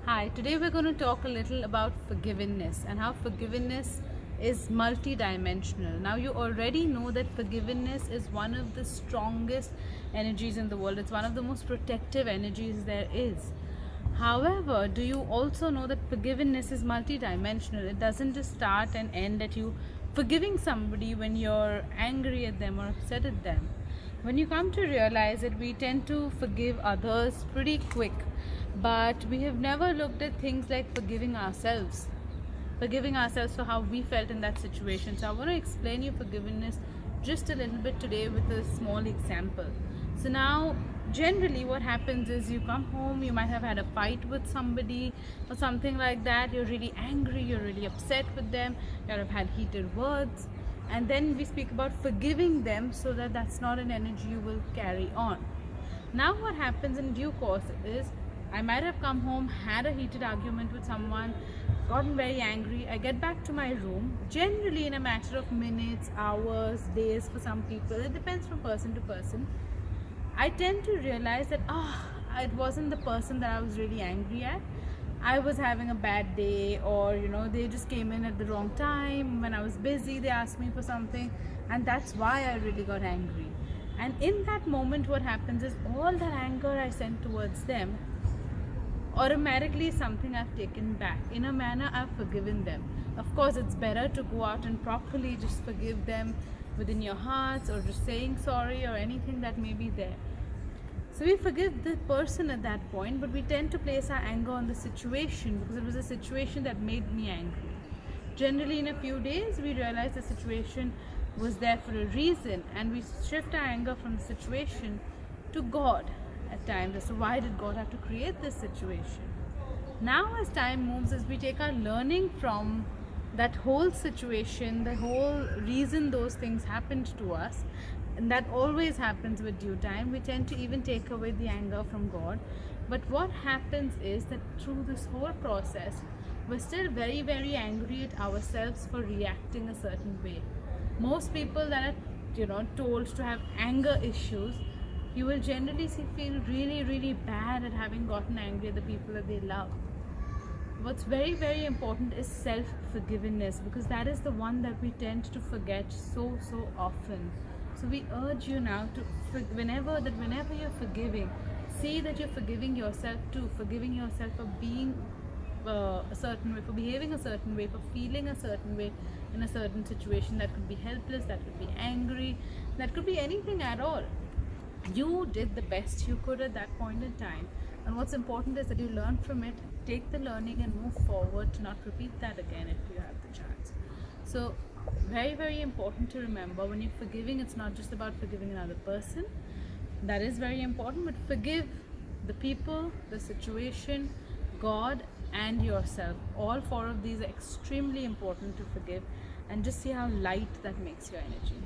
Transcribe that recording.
Hi, today we're going to talk a little about forgiveness and how forgiveness is multidimensional. Now, you already know that forgiveness is one of the strongest energies in the world, it's one of the most protective energies there is. However, do you also know that forgiveness is multidimensional? It doesn't just start and end at you forgiving somebody when you're angry at them or upset at them. When you come to realize it, we tend to forgive others pretty quick, but we have never looked at things like forgiving ourselves for how we felt in that situation. So I want to explain you forgiveness just a little bit today with a small example. So now, generally what happens is you come home, you might have had a fight with somebody or something like that, you're really angry, you're really upset with them, you have had heated words, and then we speak about forgiving them so that that's not an energy you will carry on. Now what happens in due course is I might have come home, had a heated argument with someone, gotten very angry. I get back to my room, generally in a matter of minutes, hours, days for some people, it depends from person to person. I tend to realize that it wasn't the person that I was really angry at. I was having a bad day, or they just came in at the wrong time when I was busy, they asked me for something, and that's why I really got angry. And in that moment what happens is all that anger I sent towards them automatically is something I've taken back. In a manner, I've forgiven them. Of course, it's better to go out and properly just forgive them within your hearts, or just saying sorry or anything that may be there. So we forgive the person at that point, but we tend to place our anger on the situation because it was a situation that made me angry. Generally, in a few days, we realize the situation was there for a reason, and we shift our anger from the situation to God at times as to why did God have to create this situation. Now, as time moves, as we take our learning from that whole situation, the whole reason those things happened to us, and that always happens with due time, we tend to even take away the anger from God. But what happens is that through this whole process, we're still very, very angry at ourselves for reacting a certain way. Most people that are told to have anger issues, you will generally feel really, really bad at having gotten angry at the people that they love. What's very, very important is self-forgiveness, because that is the one that we tend to forget so often. So we urge you now to, whenever you're forgiving, see that you're forgiving yourself too, forgiving yourself for being a certain way, for behaving a certain way, for feeling a certain way in a certain situation. That could be helpless, that could be angry, that could be anything at all. You did the best you could at that point in time, and what's important is that you learn from it, take the learning and move forward to not repeat that again if you have the chance. So very, very important to remember, when you're forgiving, it's not just about forgiving another person. That is very important, but forgive the people, the situation, God, and yourself. All four of these are extremely important to forgive, and just see how light that makes your energy.